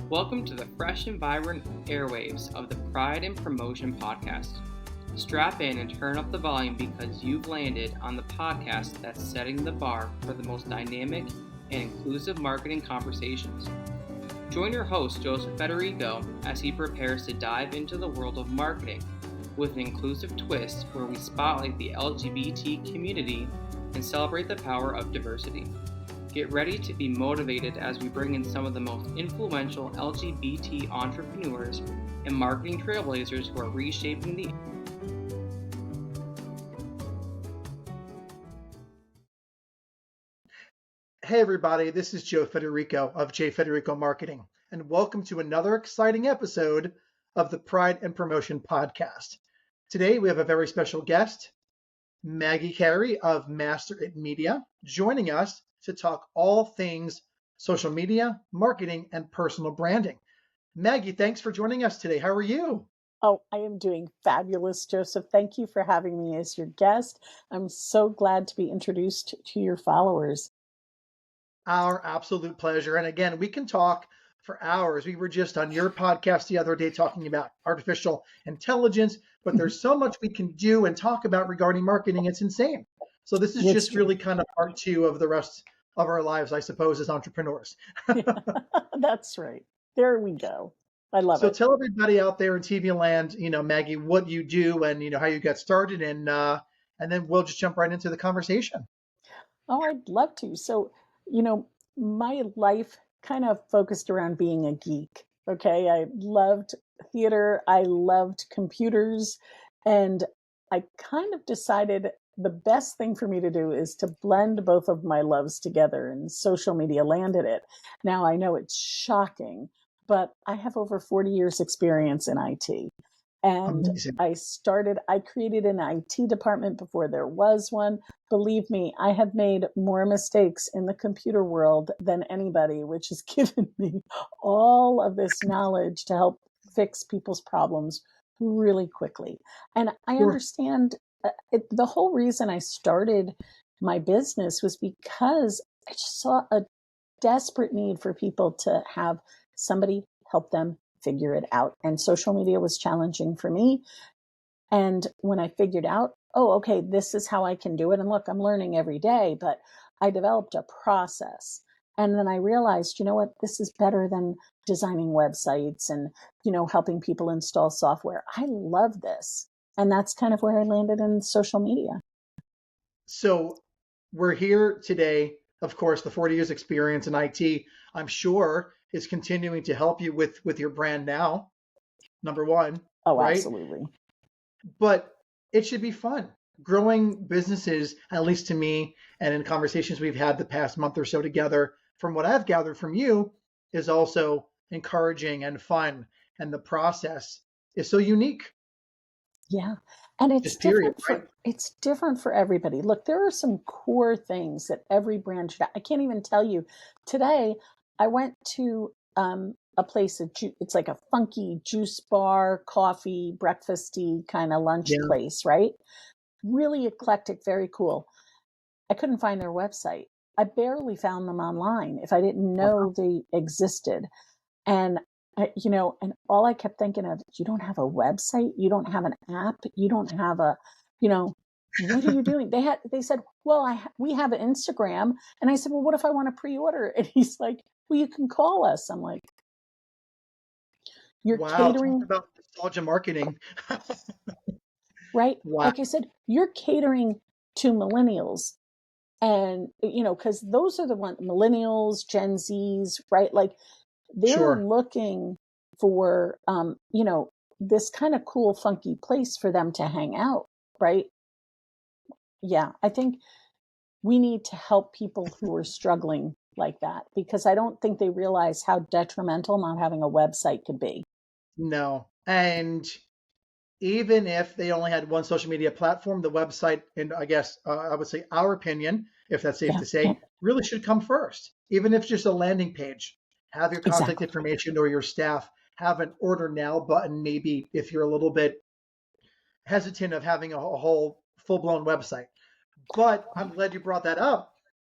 Welcome to the fresh and vibrant airwaves of the Pride and Promotion podcast. Strap in and turn up the volume because you've landed on the podcast that's setting the bar for the most dynamic and inclusive marketing conversations. Join your host, Joseph Federico, as he prepares to dive into the world of marketing with an inclusive twist where we spotlight the LGBT community and celebrate the power of diversity. Get ready to be motivated as we bring in some of the most influential LGBT entrepreneurs and marketing trailblazers who are reshaping the. Hey everybody, this is Joe Federico of J Federico Marketing, and welcome to another exciting episode of the Pride and Promotion podcast. Today we have a very special guest, Maggie Carey of Master It Media, joining us to talk all things social media, marketing, and personal branding. Maggie, thanks for joining us today. How are you? Oh, I am doing fabulous, Joseph. Thank you for having me as your guest. I'm so glad to be introduced to your followers. Our absolute pleasure. And again, we can talk for hours. We were just on your podcast the other day talking about artificial intelligence, but there's so much we can do and talk about regarding marketing. It's insane. So this is just really kind of part two of the rest of our lives, I suppose, as entrepreneurs. Yeah, that's right. There we go. I love it. So tell everybody out there in TV land, Maggie, what you do and, how you got started, and then we'll just jump right into the conversation. Oh, I'd love to. So, my life kind of focused around being a geek. Okay. I loved theater. I loved computers. And I kind of decided the best thing for me to do is to blend both of my loves together, and social media landed it. Now I know it's shocking, but I have over 40 years experience in IT. And Amazing. I created an IT department before there was one. Believe me, I have made more mistakes in the computer world than anybody, which has given me all of this knowledge to help fix people's problems really quickly. And I understand the whole reason I started my business was because I just saw a desperate need for people to have somebody help them figure it out. And social media was challenging for me. And when I figured out, okay, this is how I can do it. And look, I'm learning every day, but I developed a process. And then I realized, you know what, this is better than designing websites and, helping people install software. I love this. And that's kind of where I landed in social media. So we're here today. Of course, the 40 years experience in IT, I'm sure, is continuing to help you with your brand now, number one. Oh, right? Absolutely. But it should be fun. Growing businesses, at least to me, and in conversations we've had the past month or so together, from what I've gathered from you, is also encouraging and fun. And the process is so unique. Yeah. And it's Just period, different it's different for everybody. Look, there are some core things that every brand should have. I can't even tell you. Today, I went to a place, it's like a funky juice bar, coffee, breakfasty kind of lunch place, right? Really eclectic, very cool. I couldn't find their website. I barely found them online if I didn't know they existed. And and all I kept thinking of, you don't have a website, you don't have an app, you don't have a, what are you doing? They said, well, we have an Instagram. And I said, well, what if I want to pre-order? And he's like, well, you can call us. I'm like, you're catering. Talk about nostalgia marketing. Right. Wow. Like I said, you're catering to millennials. And, because those are the ones, millennials, Gen Zs, right? Like, they're looking for, this kind of cool, funky place for them to hang out, right? Yeah, I think we need to help people who are struggling like that, because I don't think they realize how detrimental not having a website could be. No. And even if they only had one social media platform, the website, and I guess I would say our opinion, if that's safe to say, really should come first, even if it's just a landing page. Have your contact information, or your staff have an order now button, maybe if you're a little bit hesitant of having a whole full-blown website. But I'm glad you brought that up,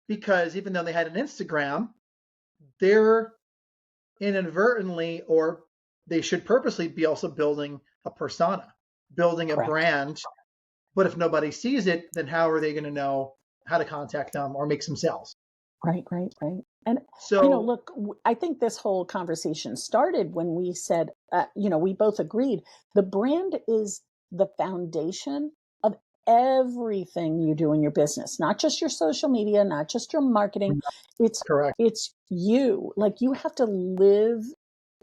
because even though they had an Instagram, their inadvertently, or they should purposely be also building a persona, building a Correct. brand. But if nobody sees it, then how are they going to know how to contact them or make some sales? Right. And, So look, I think this whole conversation started when we said, we both agreed the brand is the foundation of everything you do in your business, not just your social media, not just your marketing. correct. It's you. Like, you have to live,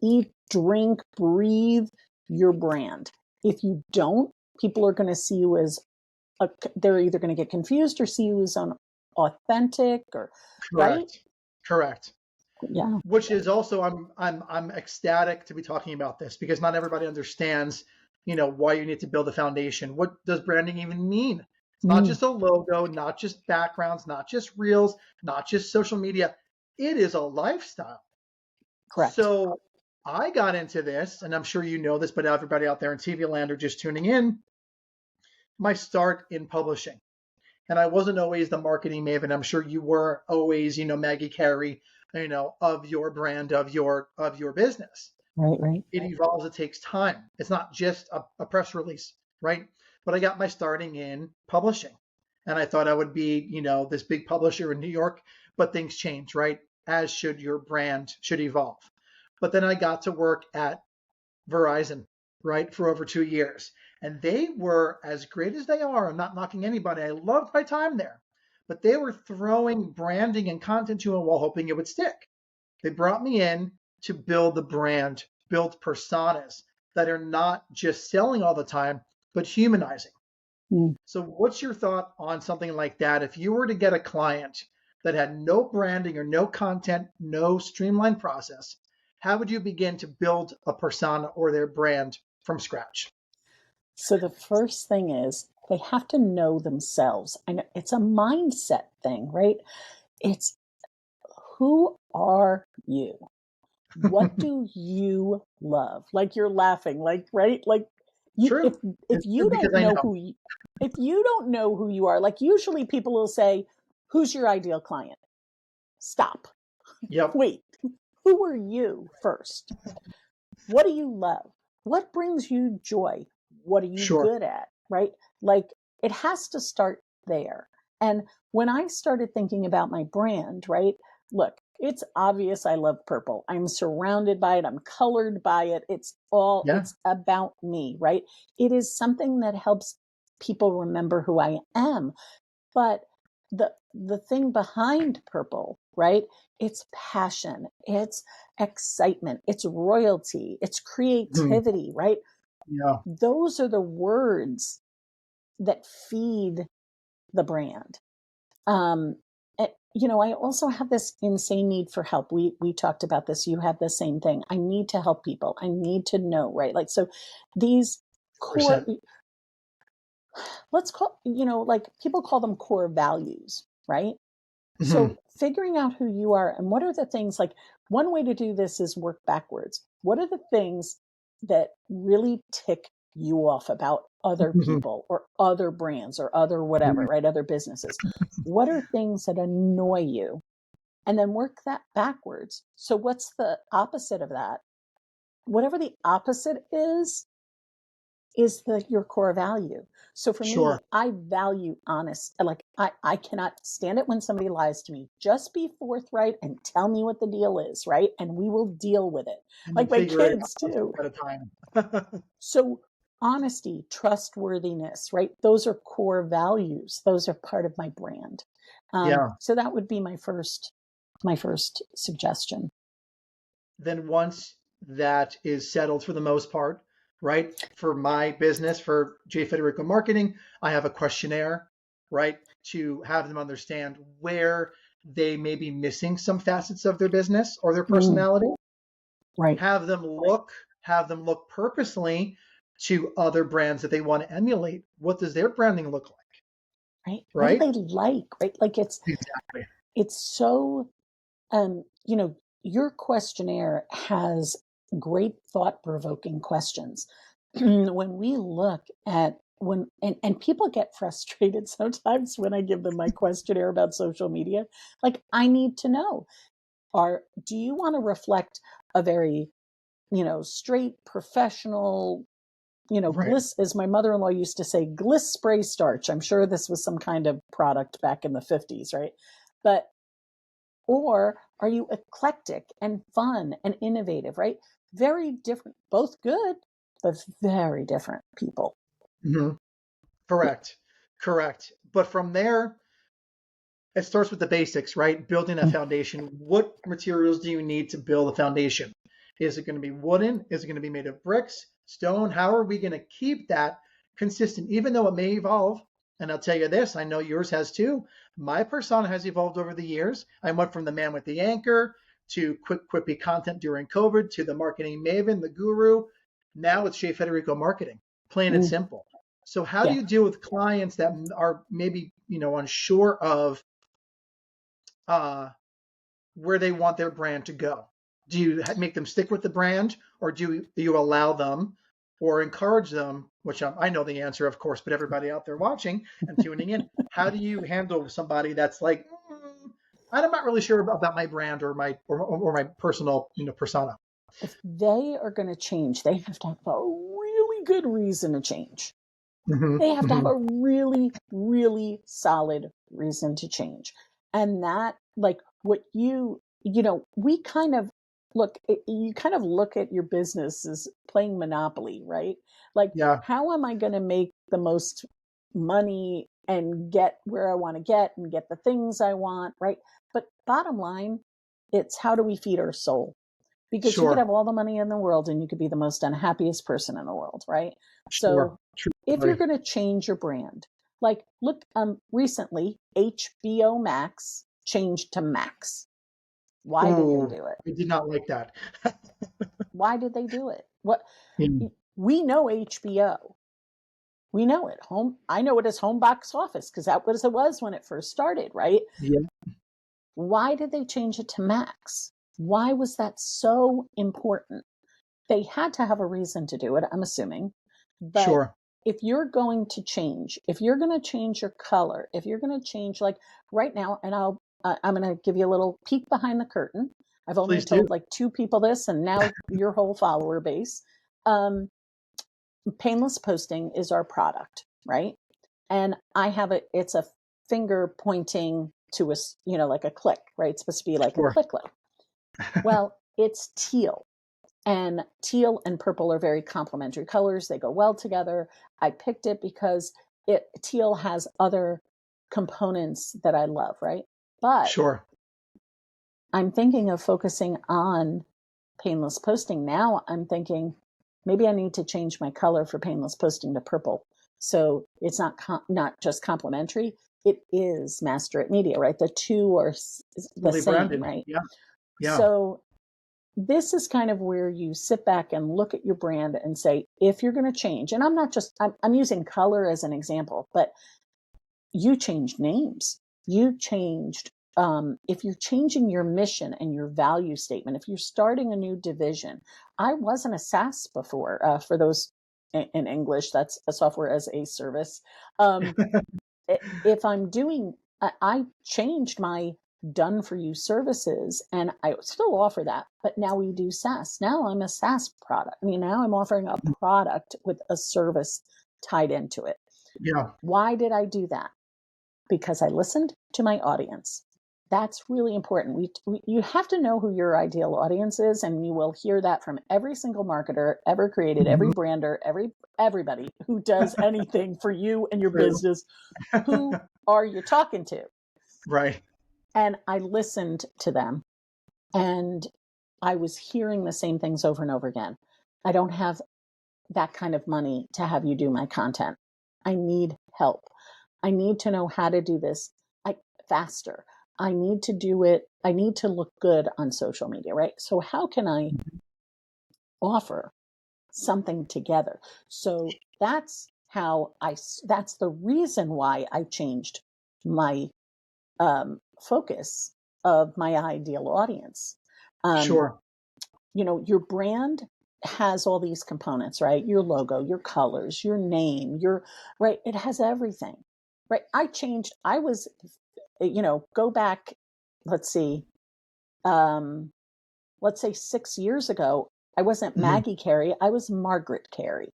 eat, drink, breathe your brand. If you don't, people are going to see you as they're either going to get confused or see you as unauthentic, or right. Correct. Yeah. Which is also, I'm ecstatic to be talking about this, because not everybody understands, why you need to build a foundation. What does branding even mean? It's not just a logo, not just backgrounds, not just reels, not just social media. It is a lifestyle. Correct. So I got into this, and I'm sure you know this, but everybody out there in TV land or just tuning in, my start in publishing. And I wasn't always the marketing maven. I'm sure you were always, Maggie, Carey, of your brand, of your business. Right. It evolves. It takes time. It's not just a press release, right? But I got my starting in publishing, and I thought I would be, this big publisher in New York. But things change, right? As should your brand should evolve. But then I got to work at Verizon, right, for over 2 years. And they were, as great as they are, I'm not knocking anybody, I loved my time there, but they were throwing branding and content to a wall, hoping it would stick. They brought me in to build the brand, build personas that are not just selling all the time, but humanizing. So what's your thought on something like that? If you were to get a client that had no branding or no content, no streamlined process, how would you begin to build a persona or their brand from scratch? So the first thing is they have to know themselves. I know it's a mindset thing, right? It's, who are you? What do you love? Like, you're laughing, like, right? Like, if True. It's you true, because don't I know know. if you don't know who you are, like, usually people will say, who's your ideal client? Stop. Yep. Wait, who are you first? What do you love? What brings you joy? What are you Sure. good at? Right? Like, it has to start there. And when I started thinking about my brand, right? Look, it's obvious I love purple. I'm surrounded by it. I'm colored by it. It's Yeah. about me, right? It is something that helps people remember who I am. But the thing behind purple, right? It's passion, it's excitement, it's royalty, it's creativity, right? Yeah. Those are the words that feed the brand. I also have this insane need for help. We talked about this. You have the same thing. I need to help people. I need to know, right? Like, so these core, 100%. let's call, like, people call them core values, right? Mhm. So figuring out who you are and what are the things, like, one way to do this is work backwards. What are the things that really tick you off about other people or other brands or other whatever, right? Other businesses. What are things that annoy you? And then work that backwards. So what's the opposite of that? Whatever the opposite is your core value. So for Sure. me, I value honest. Like, I cannot stand it when somebody lies to me. Just be forthright and tell me what the deal is, right? And we will deal with it. And then Like my figure it kids out too. at a time. So honesty, trustworthiness, right? Those are core values. Those are part of my brand. Yeah. So that would be my first suggestion. Then once that is settled for the most part, right? For my business, for J. Federico Marketing, I have a questionnaire, right? To have them understand where they may be missing some facets of their business or their personality. Right. Have them look purposely to other brands that they want to emulate. What does their branding look like? Right. Right? What do they like? Right. Like, Exactly. it's so, your questionnaire has great thought-provoking questions. When we look at and people get frustrated sometimes when I give them my questionnaire about social media. Like, I need to know, do you want to reflect a very, straight, professional, Right. gliss, as my mother-in-law used to say, gliss spray starch. I'm sure this was some kind of product back in the 50s, right? Or are you eclectic and fun and innovative, right? Very different, both good, but very different people. Mm-hmm. Correct. Correct. But from there, it starts with the basics, right? Building a foundation. What materials do you need to build a foundation? Is it going to be wooden? Is it going to be made of bricks, stone? How are we going to keep that consistent, even though it may evolve? And I'll tell you this, I know yours has too. My persona has evolved over the years. I went from the man with the anchor to quick, quippy content during COVID to the marketing maven, the guru. Now it's Jay Federico marketing, plain and Mm, simple. So how do yeah. you deal with clients that are maybe, unsure of uh, where they want their brand to go? Do you make them stick with the brand, or do you allow them or encourage them? Which I know the answer, of course, but everybody out there watching and tuning in, how do you handle somebody that's like, I'm not really sure about my brand or my personal persona? If they are going to change, they have to have a really good reason to change. Mm-hmm, They have to have mm-hmm. a really, really solid reason to change. And that, like what we kind of you kind of look at your business as playing Monopoly, right? Like, Yeah, how am I going to make the most money and get where I want to get and get the things I want, right? But bottom line, it's how do we feed our soul? Because you could sure, have all the money in the world and you could be the most unhappiest person in the world, right? sure, So true if you're story. going to change your brand, like look, recently HBO Max changed to Max. Why did they Oh, do it? I did not like that. Why did they do it? What? Mm, We know HBO. We know it. I know it as home box office because that was it was when it first started, right? yeah, Why did they change it to Max? Why was that so important? They had to have a reason to do it, I'm assuming. But sure. if you're going to change, if you're going to change your color, if you're going to change, like right now, and I'm going to give you a little peek behind the curtain. I've only Please do. told like 2 people this, and now your whole follower base. Um, Painless posting is our product, right? And it's a finger pointing to us, like a click, right? It's supposed to be like a Sure. click. Well, it's teal. And teal and purple are very complementary colors. They go well together. I picked it because teal has other components that I love, right? But Sure. I'm thinking of focusing on painless posting. Now I'm thinking maybe I need to change my color for painless posting to purple. So it's not just complementary. It is master at media, right? The two are the Fully same, branded. right? Yeah. Yeah. So this is kind of where you sit back and look at your brand and say, if you're going to change, and I'm using color as an example, but you changed names. You changed, if you're changing your mission and your value statement, if you're starting a new division. I wasn't a SaaS before, for those in English, that's a software as a service. Um, if I'm doing, I changed my done for you services and I still offer that, but now we do SaaS. Now I'm a SaaS product. I mean, now I'm offering a product with a service tied into it. Yeah. Why did I do that? Because I listened to my audience. That's really important. You have to know who your ideal audience is, and you will hear that from every single marketer ever created, every Mhm. brander, everybody who does anything for you and your True. business. Who are you talking to? Right. And I listened to them, and I was hearing the same things over and over again. I don't have that kind of money to have you do my content. I need help. I need to know how to do this faster. I need to do it. I need to look good on social media, right? So how can I offer something together? So that's the reason why I changed my focus of my ideal audience. Um, Sure. your brand has all these components, right? Your logo, your colors, your name, right. It has everything, right? I was, go back, let's see, let's say 6 years ago, I wasn't Mhm. Maggie Carey, I was Margaret Carey.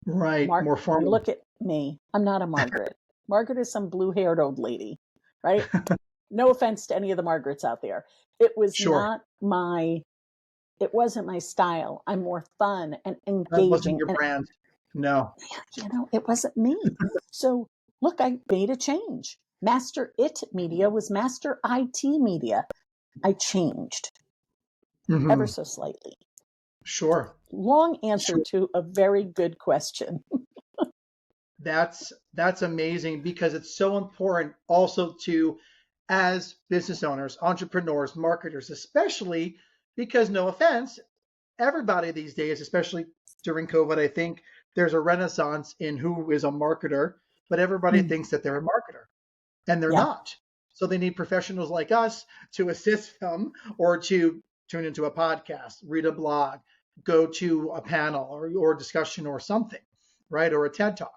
Right. More You formal. look at me, I'm not a Margaret. Margaret is some blue-haired old lady, right? No offense to any of the Margarets out there. It was Sure. not my, it wasn't my style. I'm more fun and That wasn't engaging. your And, brand. No. it wasn't me. So look, I made a change. Master It Media was Master IT Media. I changed ever Hmm. so slightly. Sure. Long answer Sure. to a very good question. That's amazing because it's so important also to, as business owners, entrepreneurs, marketers, especially because no offense, everybody these days, especially during COVID, I think there's a renaissance in who is a marketer, but everybody Mm, thinks that they're a marketer and they're yeah, not. So they need professionals like us to assist them or to tune into a podcast, read a blog, go to a panel or discussion or something, right? Or a TED talk.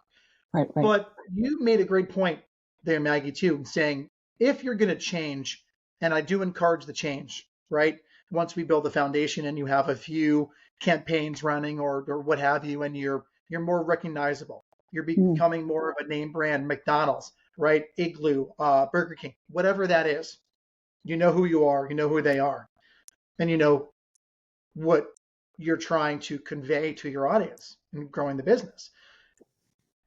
right. But you made a great point there, Maggie, too, saying if you're going to change, and I do encourage the change, right? Once we build the foundation and you have a few campaigns running or what have you, and you're more recognizable, you're Mm, becoming more of a name brand, McDonald's, right? Igloo, Burger King, whatever that is. You know who you are, you know who they are, and you know what you're trying to convey to your audience in growing the business.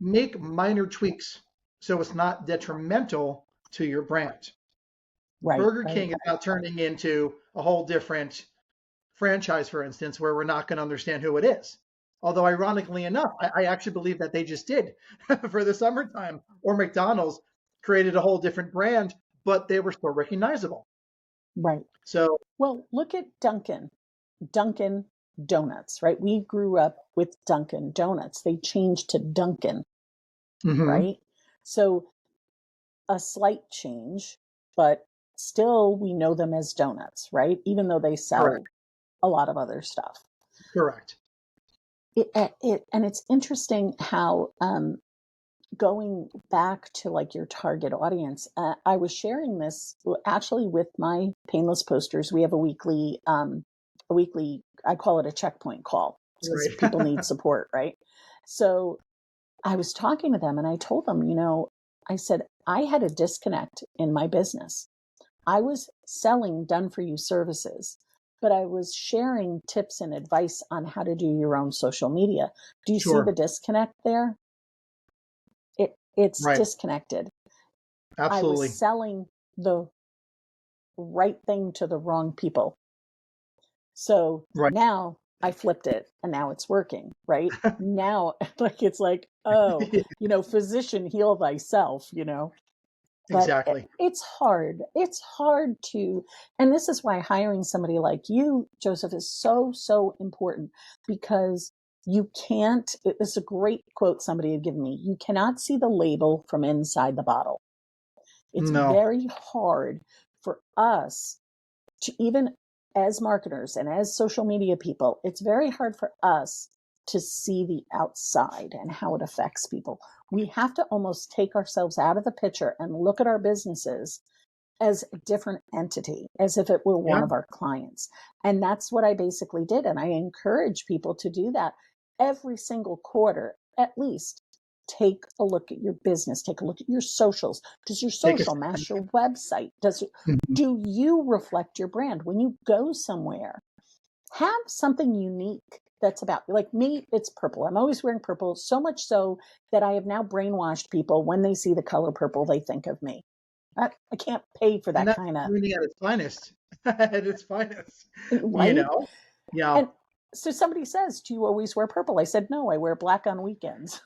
Make minor tweaks so it's not detrimental to your brand. right. Burger King is not turning into a whole different franchise, for instance, where we're not going to understand who it is. Although, ironically enough, I actually believe that they just did for the summertime. Or McDonald's created a whole different brand, but they were still recognizable. Right. So, Well, look at Dunkin' Donuts, right? We grew up with Dunkin' Donuts. They changed to Dunkin', mhm, right? So a slight change, but still we know them as donuts, right? Even though they correct, sell a lot of other stuff. correct. And it's interesting how going back to like your target audience, I was sharing this actually with my painless posters. We have a weekly, I call it a checkpoint call because Right. people need support, right? So I was talking to them and I told them, I said, I had a disconnect in my business. I was selling done for you services, but I was sharing tips and advice on how to do your own social media. Do you see the Sure. disconnect there? It's Right. disconnected. I was Absolutely. selling the right thing to the wrong people. So Right. now I flipped it and now it's working, right? Now, it's like, oh, physician, heal thyself. But Exactly. it's hard. It's hard to, and this is why hiring somebody like you, Joseph, is so, so important because you can't, it's a great quote somebody had given me. You cannot see the label from inside the bottle. It's No. very hard for us to, even as marketers and as social media people, it's very hard for us to see the outside and how it affects people. We have to almost take ourselves out of the picture and look at our businesses as a different entity, as if it were one Yeah. of our clients. And that's what I basically did. And I encourage people to do that every single quarter, at least. Take a look at your business, take a look at your socials. Does your Take a social match your website? Mhm. Do you reflect your brand when you go somewhere? Have something unique that's about, like me, it's purple. I'm always wearing purple, so much so that I have now brainwashed people. When they see the color purple, they think of me. I can't pay for And that that's kind of, branding at its finest. At its finest. You right? know? Yeah. And so somebody says, do you always wear purple? I said, no, I wear black on weekends.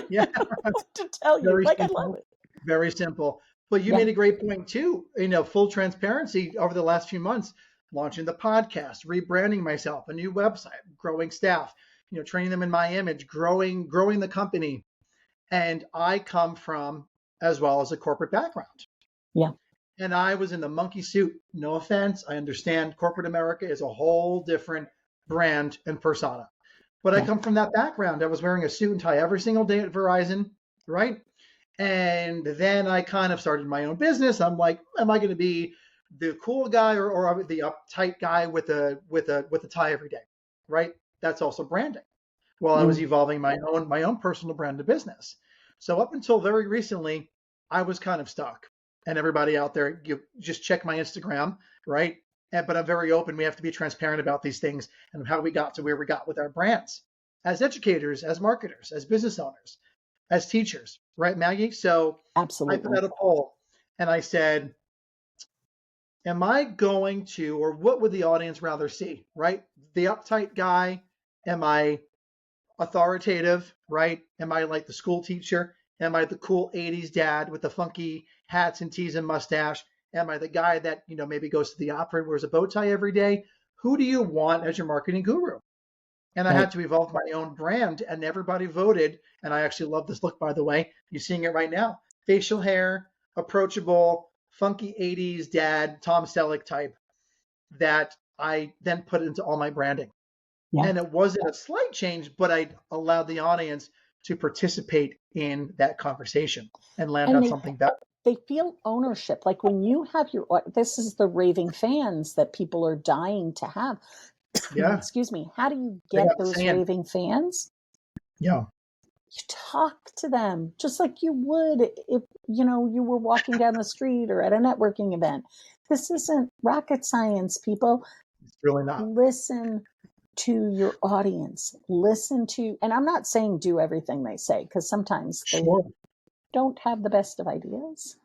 Yeah. What to tell you? Very Like, I love simple. it. Very simple. But you Yeah. made a great point too. Full transparency over the last few months, launching the podcast, rebranding myself, a new website, growing staff, training them in my image, growing the company. And I come from as well as a corporate background. Yeah. And I was in the monkey suit. No offense. I understand corporate America is a whole different brand and persona. But I Yeah. come from that background. I was wearing a suit and tie every single day at Verizon, right? And then I kind of started my own business. I'm like, am I going to be the cool guy or the uptight guy with a tie every day, right? That's also branding. While I was evolving my own personal brand of business. So up until very recently, I was kind of stuck. And everybody out there, you just check my Instagram, right? But I'm very open. We have to be transparent about these things and how we got to where we got with our brands as educators, as marketers, as business owners, as teachers, right, Maggie? So I put Absolutely. out a poll and I said, am I going to, or what would the audience rather see, right? The uptight guy? Am I authoritative, right? Am I like the school teacher? Am I the cool 80s dad with the funky hats and tees and mustache? Am I the guy that, maybe goes to the opera and wears a bow tie every day? Who do you want as your marketing guru? And I Right. had to evolve my own brand, and everybody voted. And I actually love this look, by the way. You're seeing it right now. Facial hair, approachable, funky 80s dad, Tom Selleck type that I then put into all my branding. Yeah. And it wasn't a slight change, but I allowed the audience to participate in that conversation and land on something better. They feel ownership. Like when you have this is the raving fans that people are dying to have. Yeah. Excuse me. How do you get those raving fans? Yeah. You talk to them just like you would if, you were walking down the street or at a networking event. This isn't rocket science, people. It's really not. Listen to your audience. Listen to, and I'm not saying do everything they say, because sometimes they don't have the best of ideas.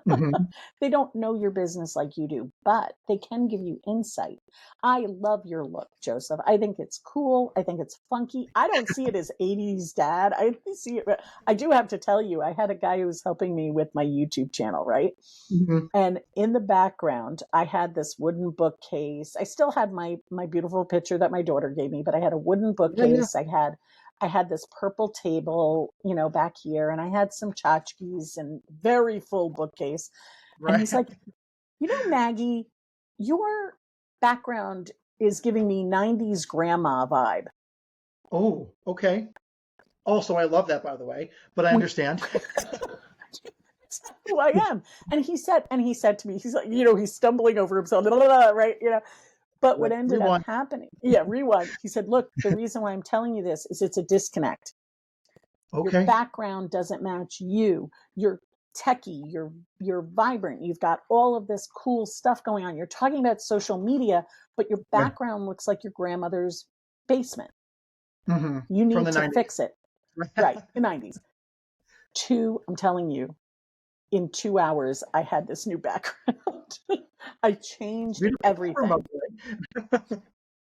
Mm-hmm. They don't know your business like you do, but they can give you insight. I love your look, Joseph. I think it's cool. I think it's funky. I don't see it as 80s dad. I see it. I do have to tell you, I had a guy who was helping me with my YouTube channel, right? Mm-hmm. And in the background, I had this wooden bookcase. I still had my beautiful picture that my daughter gave me, but I had a wooden bookcase. Yeah. I had this purple table, back here, and I had some tchotchkes and very full bookcase. Right. And he's like, Maggie, your background is giving me 90s grandma vibe. Oh, okay. Also, I love that, by the way, but I understand. That's who I am. And he said to me, he's like, he's stumbling over himself, blah, blah, blah, right? But what ended up happening, rewind. He said, look, the reason why I'm telling you this is it's a disconnect. Okay. Your background doesn't match you. You're techie, you're vibrant. You've got all of this cool stuff going on. You're talking about social media, but your background looks like your grandmother's basement. Mm-hmm. You need From the to 90s. fix it. Right, the 90s. I'm telling you, in 2 hours, I had this new background. I changed everything.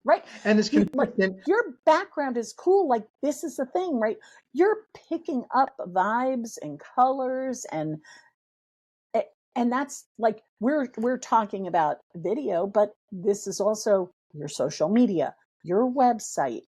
Right. And it's consistent. Your background is cool. Like, this is the thing, right? You're picking up vibes and colors and that's like, we're talking about video, but this is also your social media, your website,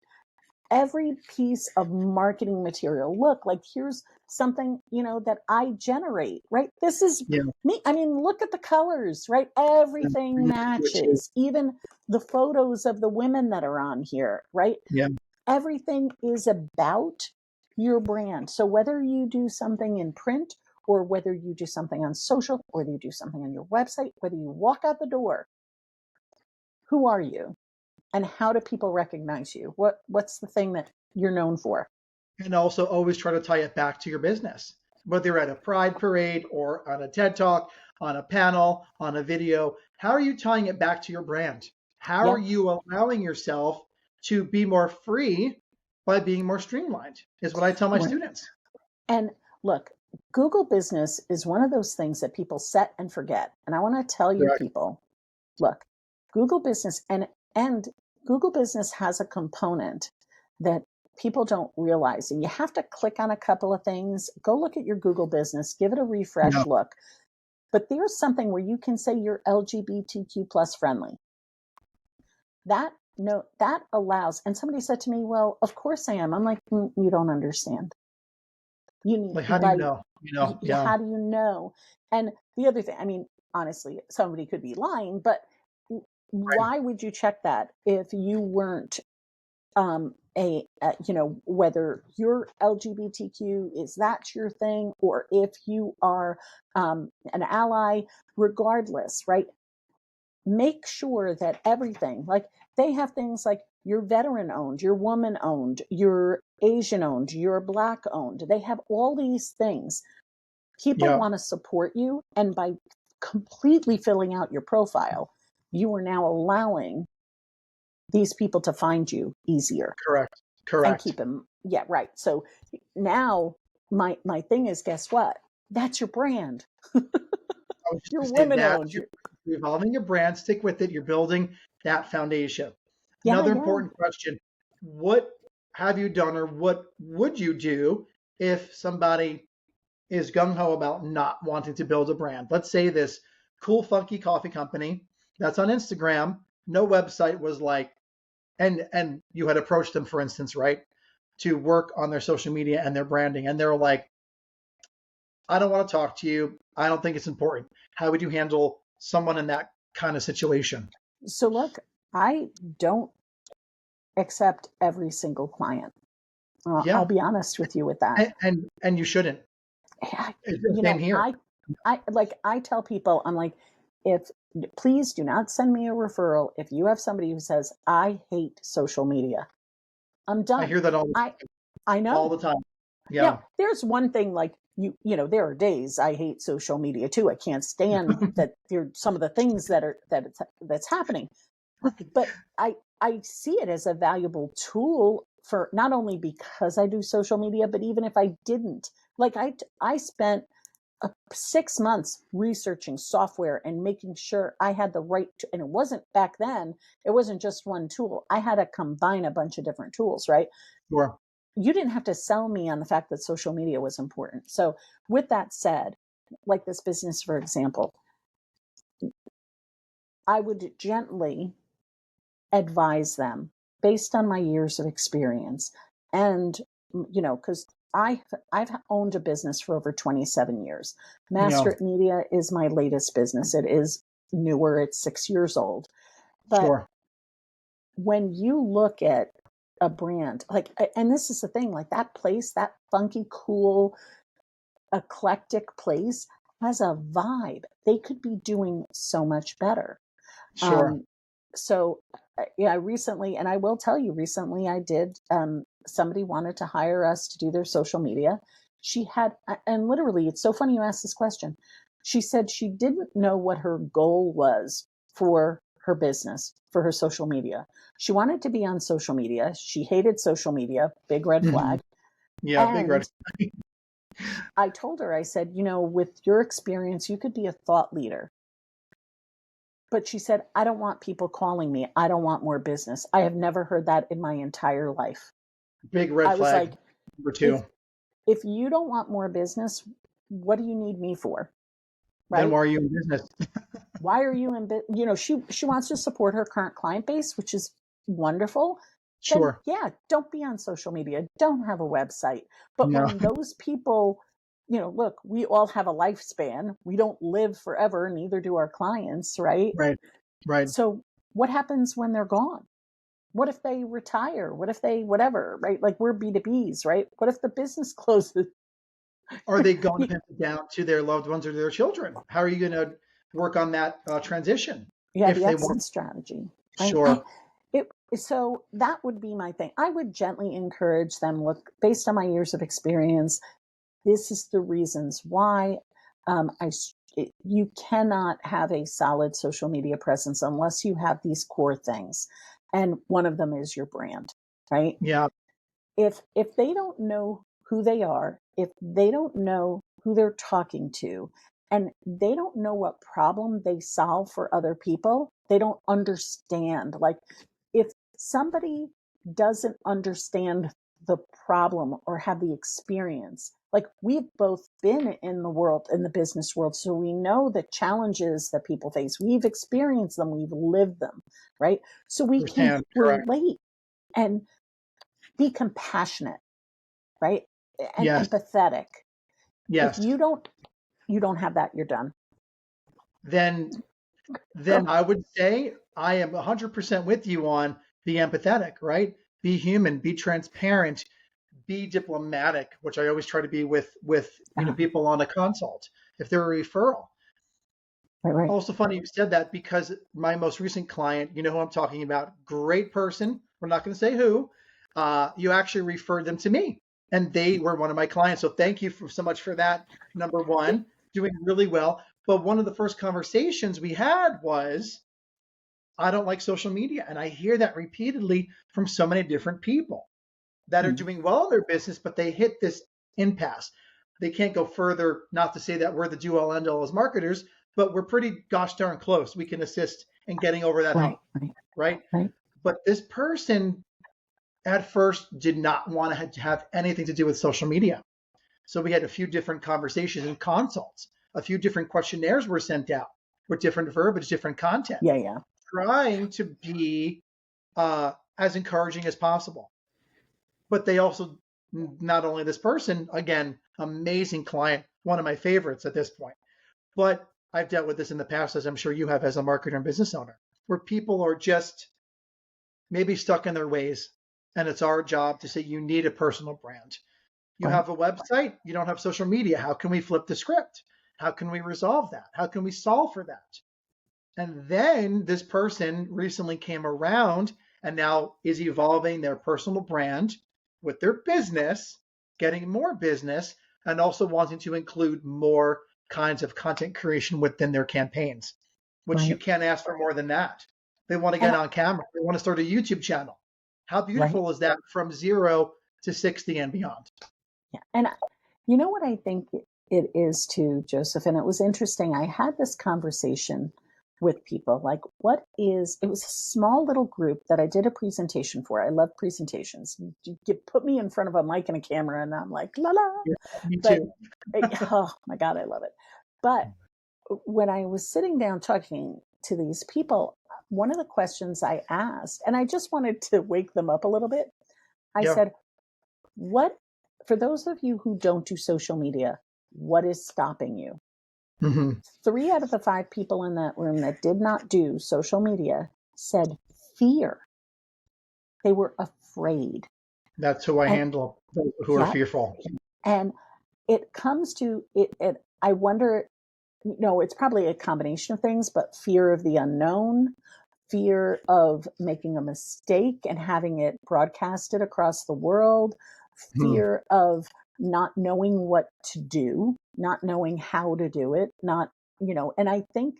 every piece of marketing material. Look, like, here's something, that I generate, right? This is me. I mean, look at the colors, right? Everything matches, even the photos of the women that are on here, right? Yeah. Everything is about your brand. So whether you do something in print or whether you do something on social, or whether you do something on your website, whether you walk out the door, who are you? And how do people recognize you? What's the thing that you're known for? And also always try to tie it back to your business, whether you're at a pride parade or on a TED Talk, on a panel, on a video. How are you tying it back to your brand? How are you allowing yourself to be more free by being more streamlined, is what I tell my students. And look, Google Business is one of those things that people set and forget. And I want to tell you people, look, Google Business and Google Business has a component that people don't realize. And you have to click on a couple of things. Go look at your Google Business, give it a refresh look. But there's something where you can say you're LGBTQ plus friendly. That allows, and somebody said to me, well, of course I am. I'm like, you don't understand. You need, how do you know? How do you know? And the other thing, I mean, honestly, somebody could be lying, but why would you check that if you weren't whether you're LGBTQ, is that your thing, or if you are an ally, regardless, right? make sure that everything, like they have things like you're veteran owned, you're woman owned, you're Asian owned, you're Black owned. They have all these things. People want to support you. And by completely filling out your profile, you are now allowing these people to find you easier. Correct. And keep them. Yeah, right. So now my thing is, guess what? That's your brand. You're women owned. You're evolving your brand, stick with it. You're building that foundation. Another important question. What have you done or what would you do if somebody is gung-ho about not wanting to build a brand? Let's say this cool, funky coffee company that's on Instagram, no website, was like, and you had approached them, for instance, right, to work on their social media and their branding, and they're like, I don't want to talk to you. I don't think it's important. How would you handle someone in that kind of situation? So look, I don't accept every single client. I'll be honest with you with that. And you shouldn't. Same here. I tell people, I'm like, please do not send me a referral if you have somebody who says, I hate social media. I'm done. I hear that all the time. I know. All the time. Yeah. Now, there's one thing, like you know, there are days I hate social media too. I can't stand that there some of the things that's happening. But I see it as a valuable tool for not only because I do social media, but even if I didn't. Like I spent 6 months researching software and making sure I had the right, and it wasn't back then, it wasn't just one tool. I had to combine a bunch of different tools, right? Sure. You didn't have to sell me on the fact that social media was important. So with that said, like this business, for example, I would gently advise them based on my years of experience. And, you know, because I've owned a business for over 27 years. Master Media is my latest business. It is newer. It's 6 years old. But when you look at a brand, like, and this is the thing, like that place, that funky, cool, eclectic place has a vibe. They could be doing so much better. Sure. So yeah, recently, and I will tell you, recently I did, somebody wanted to hire us to do their social media. She had, and literally, it's so funny you asked this question. She said she didn't know what her goal was for her business, for her social media. She wanted to be on social media. She hated social media, big red flag. Yeah, and big red flag. I told her, I said, you know, with your experience, you could be a thought leader. But she said, I don't want people calling me. I don't want more business. I have never heard that in my entire life. Big red flag. I was like, number 2. If you don't want more business, what do you need me for? Right? Then why are you in business? Why are you in business? You know, she wants to support her current client base, which is wonderful. Sure. Then, yeah, don't be on social media. Don't have a website. But when those people, you know, look, we all have a lifespan. We don't live forever, neither do our clients, right? Right. So what happens when they're gone? What if they retire? What if they, whatever, right? Like we're B2Bs, right? What if the business closes? Are they going to pass it down to their loved ones or their children? How are you going to work on that transition? Yeah, the exit strategy. Sure. So that would be my thing. I would gently encourage them, look, based on my years of experience, this is the reasons why you cannot have a solid social media presence unless you have these core things. And one of them is your brand, right? Yeah. If they don't know who they are, if they don't know who they're talking to, and they don't know what problem they solve for other people, they don't understand. Like if somebody doesn't understand the problem or have the experience, like we've both been in the world, in the business world, so we know the challenges that people face. We've experienced them, we've lived them, right? So we can relate and be compassionate, right? And empathetic. Yes. If you don't have that, you're done. Then I would say I am 100% with you on be empathetic, right? Be human, be transparent, be diplomatic, which I always try to be with people on a consult if they're a referral. Right. Also funny you said that because my most recent client, you know who I'm talking about, great person. We're not going to say who. You actually referred them to me, and they were one of my clients. So thank you so much for that. Number one, doing really well. But one of the first conversations we had was, I don't like social media, and I hear that repeatedly from so many different people that are doing well in their business, but they hit this impasse. They can't go further, not to say that we're the do all end all as marketers, but we're pretty gosh darn close. We can assist in getting over that hump, right? But this person at first did not want to have anything to do with social media. So we had a few different conversations and consults. A few different questionnaires were sent out with different verbiage, different content, trying to be as encouraging as possible. But they also, not only this person, again, amazing client, one of my favorites at this point, but I've dealt with this in the past, as I'm sure you have as a marketer and business owner, where people are just maybe stuck in their ways. And it's our job to say, you need a personal brand. You have a website, you don't have social media. How can we flip the script? How can we resolve that? How can we solve for that? And then this person recently came around and now is evolving their personal brand with their business, getting more business, and also wanting to include more kinds of content creation within their campaigns, which you can't ask for more than that. They want to get on camera. They want to start a YouTube channel. How beautiful is that, from 0 to 60 and beyond? Yeah. And you know what I think it is too, Joseph? And it was interesting. I had this conversation with people, like, it was a small little group that I did a presentation for. I love presentations. You put me in front of a mic and a camera and I'm like, la la. Yeah, me too. Oh my God, I love it. But when I was sitting down talking to these people, one of the questions I asked, and I just wanted to wake them up a little bit, I said, for those of you who don't do social media, what is stopping you? 3 out of the 5 people in that room that did not do social media said fear. They were afraid. That's who I handle, those who are fearful. And it comes to it. I wonder, it's probably a combination of things, but fear of the unknown, fear of making a mistake and having it broadcasted across the world, fear of not knowing what to do, not knowing how to do it, and I think,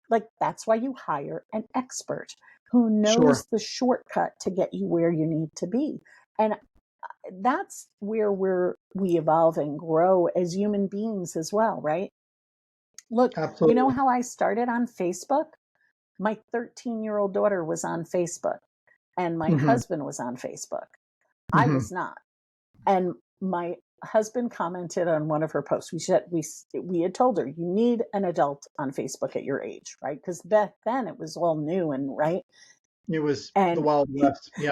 like, that's why you hire an expert who knows the shortcut to get you where you need to be. And that's where we evolve and grow as human beings as well, right? Look, Absolutely. You know how I started on Facebook? My 13-year-old daughter was on Facebook and my husband was on Facebook. I was not. And my husband commented on one of her posts. We had told her, you need an adult on Facebook at your age, right? Because back then it was all new and right. It was the Wild West. Yeah.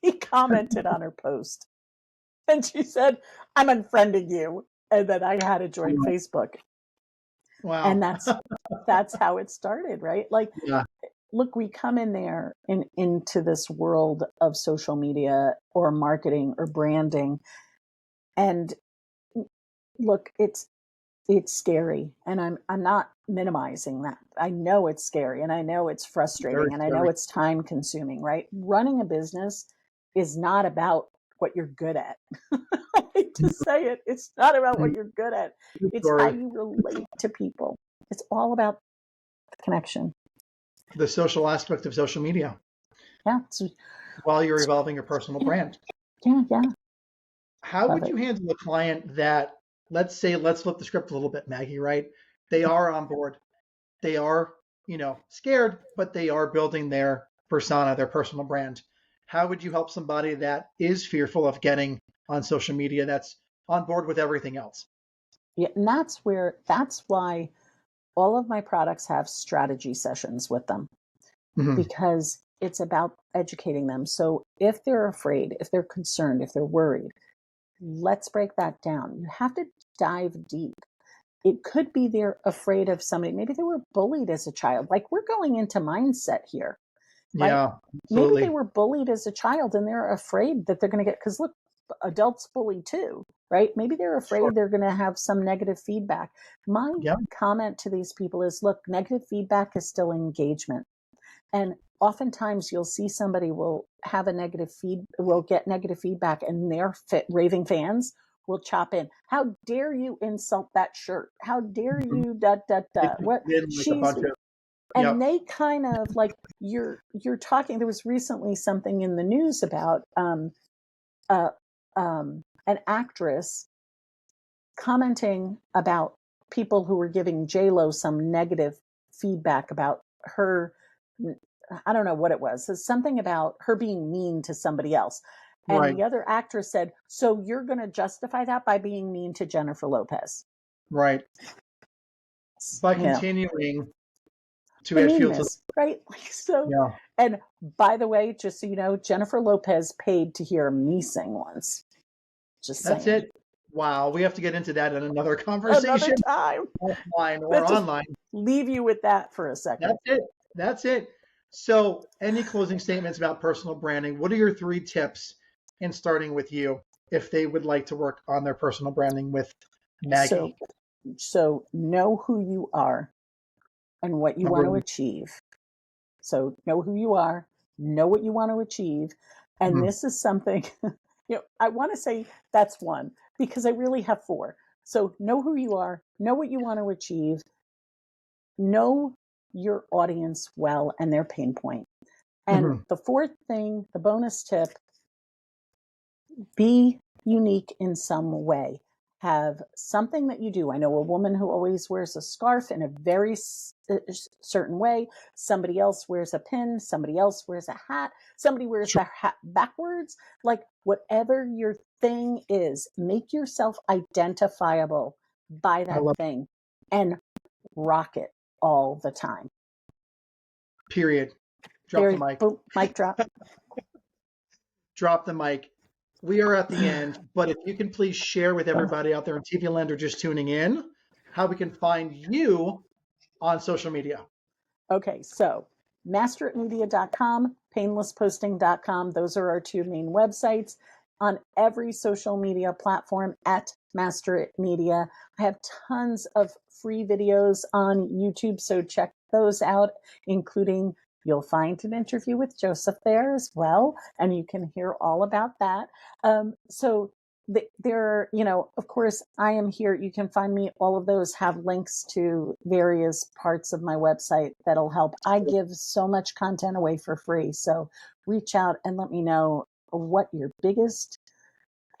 He commented on her post, and she said, "I'm unfriending you," and then I had to join Facebook. Wow. And that's how it started, right? Like, look, we come in there into this world of social media or marketing or branding. And look, it's scary, and I'm not minimizing that. I know it's scary, and I know it's frustrating, and I know it's time consuming, right? Running a business is not about what you're good at. I hate to say it. It's not about what you're good at. It's how you relate to people. It's all about the connection. The social aspect of social media. Yeah. While you're evolving your personal brand. Yeah. How would you handle a client that, let's flip the script a little bit, Maggie, right? They are on board. They are, scared, but they are building their persona, their personal brand. How would you help somebody that is fearful of getting on social media, that's on board with everything else? Yeah, and that's why all of my products have strategy sessions with them, because it's about educating them. So if they're afraid, if they're concerned, if they're worried, let's break that down. You have to dive deep. It could be they're afraid of somebody. Maybe they were bullied as a child. Like, we're going into mindset here. Right? Yeah, Maybe absolutely. they were bullied as a child and they're afraid that they're going to get, because look, adults bully too, right? Maybe they're afraid they're going to have some negative feedback. My comment to these people is, look, negative feedback is still engagement. And oftentimes you'll see somebody will have will get negative feedback, and their raving fans will chop in. How dare you insult that shirt? How dare you what she's and they kind of like you're talking. There was recently something in the news about an actress commenting about people who were giving J-Lo some negative feedback about her. I don't know what it was. It's something about her being mean to somebody else. And the other actress said, so you're going to justify that by being mean to Jennifer Lopez. Right. By continuing to add fuel to the... Right. And by the way, just so you know, Jennifer Lopez paid to hear me sing once. Just That's saying. it. Wow. We have to get into that in another conversation. Another time. Offline or online. Leave you with that for a second. That's it. So any closing statements about personal branding? What are your 3 tips in starting with you if they would like to work on their personal branding with Maggie? So know who you are and what you want to achieve. So know who you are, know what you want to achieve. And this is something, I want to say that's 1 because I really have 4. So know who you are, know what you want to achieve, know your audience well and their pain point. And the 4th thing, the bonus tip, be unique in some way. Have something that you do. I know a woman who always wears a scarf in a very certain way. Somebody else wears a pin. Somebody else wears a hat. Somebody wears the hat backwards. Like whatever your thing is, make yourself identifiable by that thing and rock it all the time. Period. Drop the mic. Boom, mic drop. Drop the mic. We are at the end, but if you can please share with everybody out there in TV land or just tuning in, how we can find you on social media. Okay, so masteritmedia.com, painlessposting.com. Those are our 2 main websites. On every social media platform at Master It Media. I have tons of free videos on YouTube, so check those out, including you'll find an interview with Joseph there as well, and you can hear all about that. So there, of course, I am here. You can find me. All of those have links to various parts of my website that'll help. I give so much content away for free, so reach out and let me know what your biggest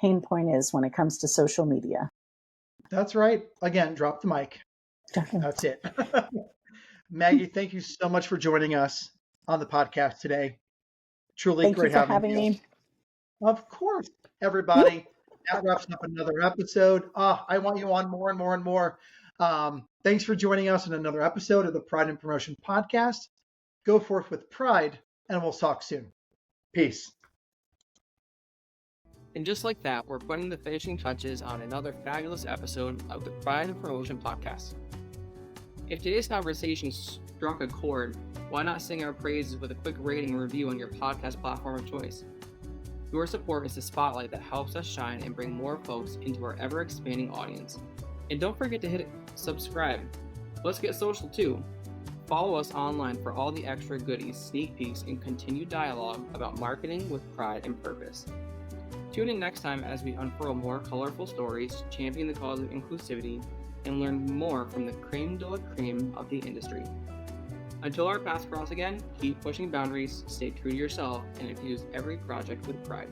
pain point is when it comes to social media. That's right. Again, drop the mic. That's it. Maggie, thank you so much for joining us on the podcast today. Truly great having you. Me. Of course, everybody. That wraps up another episode. I want you on more and more and more. Thanks for joining us in another episode of the Pride and Promotion Podcast. Go forth with pride, and we'll talk soon. Peace. And just like that, we're putting the finishing touches on another fabulous episode of the Pride and Promotion Podcast. If today's conversation struck a chord, why not sing our praises with a quick rating and review on your podcast platform of choice? Your support is the spotlight that helps us shine and bring more folks into our ever-expanding audience. And don't forget to hit subscribe. Let's get social too. Follow us online for all the extra goodies, sneak peeks, and continued dialogue about marketing with pride and purpose. Tune in next time as we unfurl more colorful stories, champion the cause of inclusivity, and learn more from the creme de la creme of the industry. Until our paths cross again, keep pushing boundaries, stay true to yourself, and infuse every project with pride.